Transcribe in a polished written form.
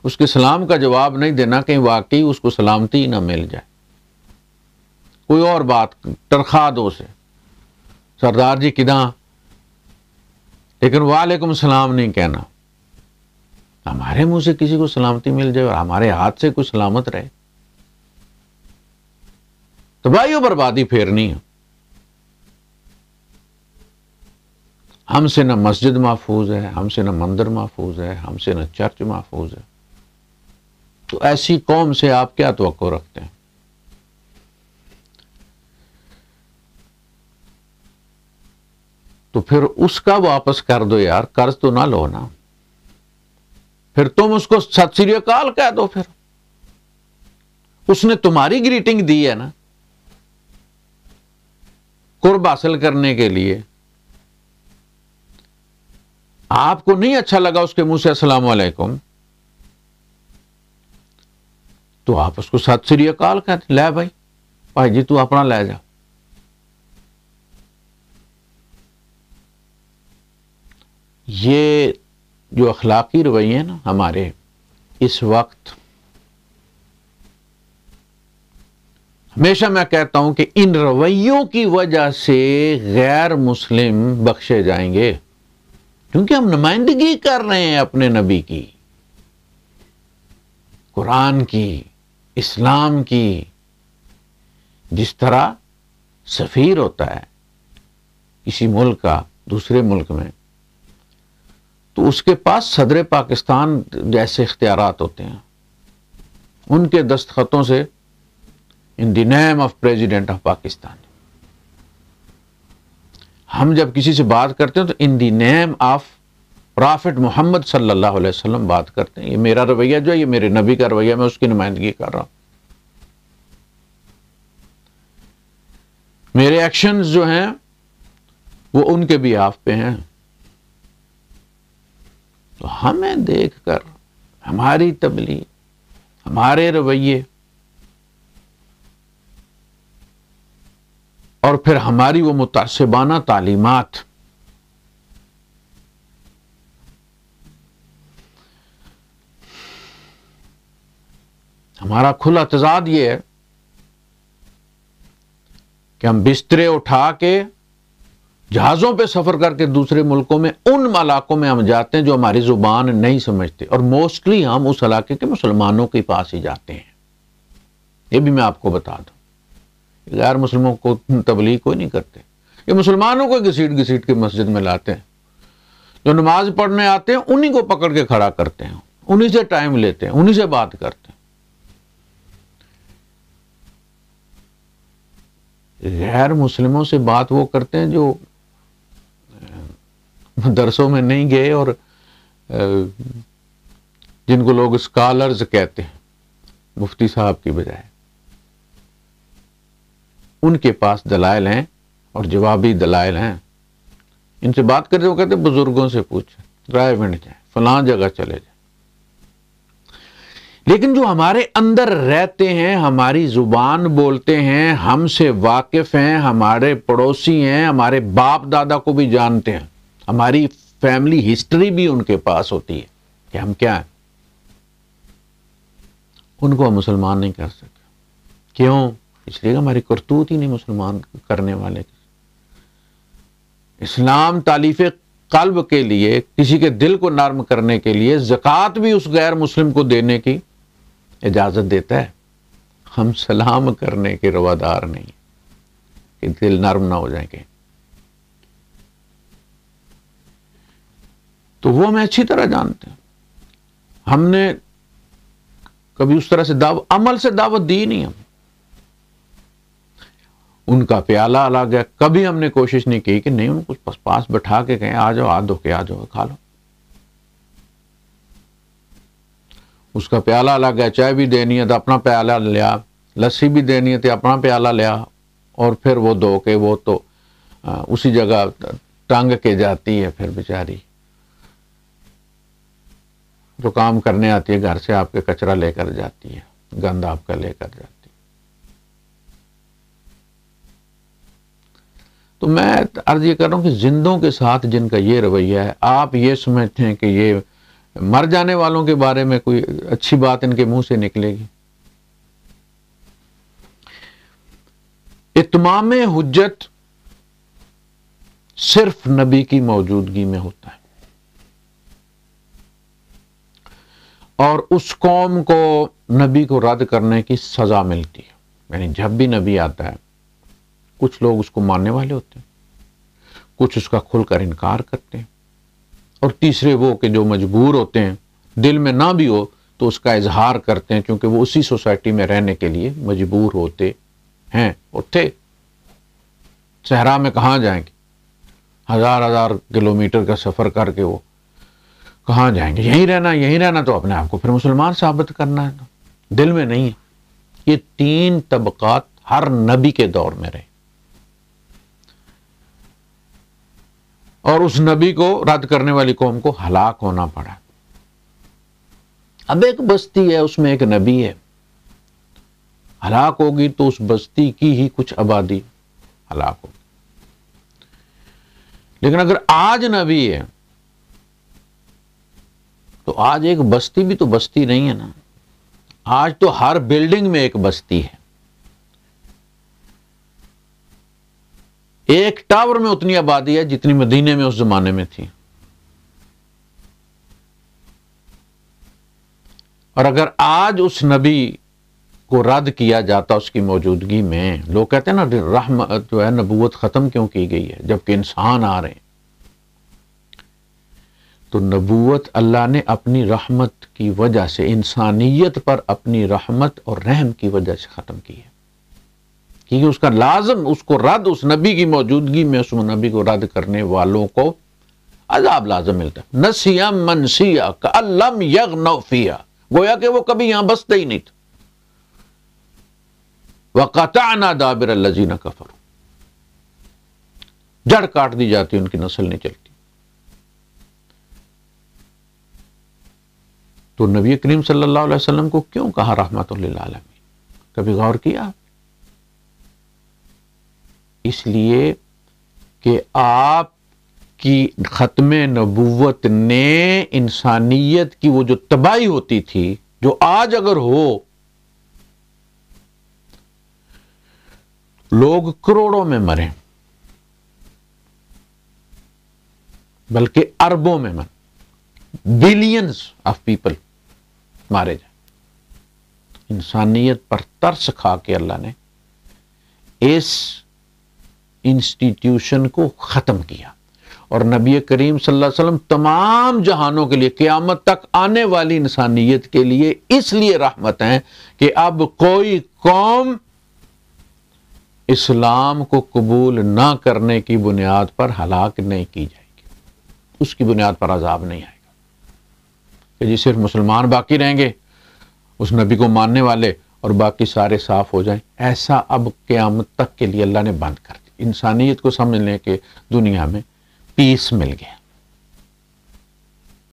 اس کے سلام کا جواب نہیں دینا، کہیں واقعی اس کو سلامتی نہ مل جائے، کوئی اور بات ترخا دو اسے، سردار جی کداں، لیکن وعلیکم السلام نہیں کہنا۔ ہمارے منہ سے کسی کو سلامتی مل جائے اور ہمارے ہاتھ سے کوئی سلامت رہے تو بھائیو بربادی پھیرنی ہے۔ ہم سے نہ مسجد محفوظ ہے، ہم سے نہ مندر محفوظ ہے، ہم سے نہ چرچ محفوظ ہے، تو ایسی قوم سے آپ کیا توقع رکھتے ہیں؟ تو پھر اس کا واپس کر دو یار، قرض تو نہ لو نا، پھر تم اس کو ست سری اکال کہہ دو، پھر اس نے تمہاری گریٹنگ دی ہے نا قرب حاصل کرنے کے لیے، آپ کو نہیں اچھا لگا اس کے منہ سے السلام علیکم تو آپ اس کو ست سری اکال کہتے، لے بھائی جی تو اپنا لے جا۔ یہ جو اخلاقی رویے ہیں نا ہمارے اس وقت، ہمیشہ میں کہتا ہوں کہ ان رویوں کی وجہ سے غیر مسلم بخشے جائیں گے، کیونکہ ہم نمائندگی کر رہے ہیں اپنے نبی کی، قرآن کی، اسلام کی۔ جس طرح سفیر ہوتا ہے کسی ملک کا دوسرے ملک میں، تو اس کے پاس صدر پاکستان جیسے اختیارات ہوتے ہیں، ان کے دستخطوں سے in the name of president of Pakistan. ہم جب کسی سے بات کرتے ہیں تو ان دی نیم آف پرافٹ محمد صلی اللہ علیہ وسلم بات کرتے ہیں۔ یہ میرا رویہ جو ہے، یہ میرے نبی کا رویہ، میں اس کی نمائندگی کر رہا ہوں۔ میرے ایکشنز جو ہیں وہ ان کے بیہاف پہ ہیں۔ تو ہمیں دیکھ کر ہماری تبلیغ، ہمارے رویے اور پھر ہماری وہ متعصبانہ تعلیمات، ہمارا کھلا تضاد یہ ہے کہ ہم بسترے اٹھا کے جہازوں پہ سفر کر کے دوسرے ملکوں میں، ان علاقوں میں ہم جاتے ہیں جو ہماری زبان نہیں سمجھتے، اور موسٹلی ہم اس علاقے کے مسلمانوں کے پاس ہی جاتے ہیں۔ یہ بھی میں آپ کو بتا دوں، غیر مسلموں کو تبلیغ کوئی نہیں کرتے، یہ مسلمانوں کو گھسیٹ گھسیٹ کے مسجد میں لاتے ہیں، جو نماز پڑھنے آتے ہیں انہی کو پکڑ کے کھڑا کرتے ہیں، انہی سے ٹائم لیتے ہیں، انہی سے بات کرتے ہیں۔ غیر مسلموں سے بات وہ کرتے ہیں جو درسوں میں نہیں گئے اور جن کو لوگ اسکالرز کہتے ہیں، مفتی صاحب کی بجائے، ان کے پاس دلائل ہیں اور جوابی دلائل ہیں۔ ان سے بات کرتے وہ کہتے ہیں بزرگوں سے پوچھیں، رائے ونڈ جائیں، فلاں جگہ چلے جائیں۔ لیکن جو ہمارے اندر رہتے ہیں، ہماری زبان بولتے ہیں، ہم سے واقف ہیں، ہمارے پڑوسی ہیں، ہمارے باپ دادا کو بھی جانتے ہیں، ہماری فیملی ہسٹری بھی ان کے پاس ہوتی ہے کہ ہم کیا ہیں، ان کو ہم مسلمان نہیں کر سکتے۔ کیوں؟ اس لیے کہ ہماری کرتوت ہی نہیں مسلمان کرنے والے۔ اسلام تالیف قلب کے لیے، کسی کے دل کو نرم کرنے کے لیے زکوٰۃ بھی اس غیر مسلم کو دینے کی اجازت دیتا ہے۔ ہم سلام کرنے کے روادار نہیں کہ دل نرم نہ ہو جائیں گے۔ تو وہ ہمیں اچھی طرح جانتے ہیں۔ ہم نے کبھی اس طرح سے عمل سے دعوت دی نہیں۔ ہم ان کا پیالہ الگ ہے، کبھی ہم نے کوشش نہیں کی کہ نہیں ان کو پاس بٹھا کے کہیں آ جاؤ، ہاتھ دھو کے آ جاؤ، کھا لو۔ اس کا پیالہ الگ ہے، چائے بھی دینی ہے تو اپنا پیالہ لیا، لسی بھی دینی ہے تو اپنا پیالہ لیا، اور پھر وہ دھو کے وہ تو اسی جگہ ٹانگ کے جاتی ہے، پھر بیچاری جو کام کرنے آتی ہے گھر سے آپ کے کچرا لے کر جاتی ہے، گند آپ کا لے کر جاتی ہے۔ تو میں عرض یہ کر رہا ہوں کہ زندوں کے ساتھ جن کا یہ رویہ ہے، آپ یہ سمجھتے ہیں کہ یہ مر جانے والوں کے بارے میں کوئی اچھی بات ان کے منہ سے نکلے گی؟ اتمام حجت صرف نبی کی موجودگی میں ہوتا ہے، اور اس قوم کو نبی کو رد کرنے کی سزا ملتی ہے۔ یعنی جب بھی نبی آتا ہے کچھ لوگ اس کو ماننے والے ہوتے ہیں، کچھ اس کا کھل کر انکار کرتے ہیں، اور تیسرے وہ کہ جو مجبور ہوتے ہیں، دل میں نہ بھی ہو تو اس کا اظہار کرتے ہیں، کیونکہ وہ اسی سوسائٹی میں رہنے کے لیے مجبور ہوتے ہیں اور تھے۔ صحرا میں کہاں جائیں گے؟ ہزار کلومیٹر کا سفر کر کے وہ کہاں جائیں گے؟ یہیں رہنا تو اپنے آپ کو پھر مسلمان ثابت کرنا ہے، تو دل میں نہیں ہے۔ یہ تین طبقات ہر نبی کے دور میں رہے، اور اس نبی کو رد کرنے والی قوم کو ہلاک ہونا پڑا۔ اب ایک بستی ہے، اس میں ایک نبی ہے، ہلاک ہوگی تو اس بستی کی ہی کچھ آبادی ہلاک ہوگی۔ لیکن اگر آج نبی ہے تو آج ایک بستی بھی تو بستی نہیں ہے نا، آج تو ہر بلڈنگ میں ایک بستی ہے، ایک ٹاور میں اتنی آبادی ہے جتنی مدینے میں اس زمانے میں تھی۔ اور اگر آج اس نبی کو رد کیا جاتا اس کی موجودگی میں، لوگ کہتے ہیں نا رحمت جو ہے نبوت ختم کیوں کی گئی ہے جبکہ انسان آ رہے ہیں، تو نبوت اللہ نے اپنی رحمت کی وجہ سے، انسانیت پر اپنی رحمت اور رحم کی وجہ سے ختم کی ہے، کیونکہ اس کا لازم، اس کو رد، اس نبی کی موجودگی میں اس نبی کو رد کرنے والوں کو عذاب لازم ملتا ہے۔ نسیا منسیا کأن لم یغنوا فیہا، گویا کہ وہ کبھی یہاں بستے ہی نہیں تھے۔ وَقَطَعْنَا دَابِرَ الَّذِينَ كَفَرُوا، جڑ کاٹ دی جاتی، ان کی نسل نہیں چلتی۔ تو نبی کریم صلی اللہ علیہ وسلم کو کیوں کہا رحمت للعالمین؟ کبھی غور کیا؟ اس لیے کہ آپ کی ختم نبوت نے انسانیت کی وہ جو تباہی ہوتی تھی، جو آج اگر ہو لوگ کروڑوں میں مریں، بلکہ اربوں میں مریں، بلینز آف پیپل مارے جائیں، انسانیت پر ترس کھا کے اللہ نے اس انسٹیٹیوشن کو ختم کیا۔ اور نبی کریم صلی اللہ علیہ وسلم تمام جہانوں کے لیے، قیامت تک آنے والی انسانیت کے لیے اس لیے رحمت ہیں کہ اب کوئی قوم اسلام کو قبول نہ کرنے کی بنیاد پر ہلاک نہیں کی جائے گی، اس کی بنیاد پر عذاب نہیں آئے گا کہ جی صرف مسلمان باقی رہیں گے، اس نبی کو ماننے والے، اور باقی سارے صاف ہو جائیں۔ ایسا اب قیامت تک کے لیے اللہ نے بند کر دیا۔ انسانیت کو سمجھنے کے دنیا میں پیس مل گیا۔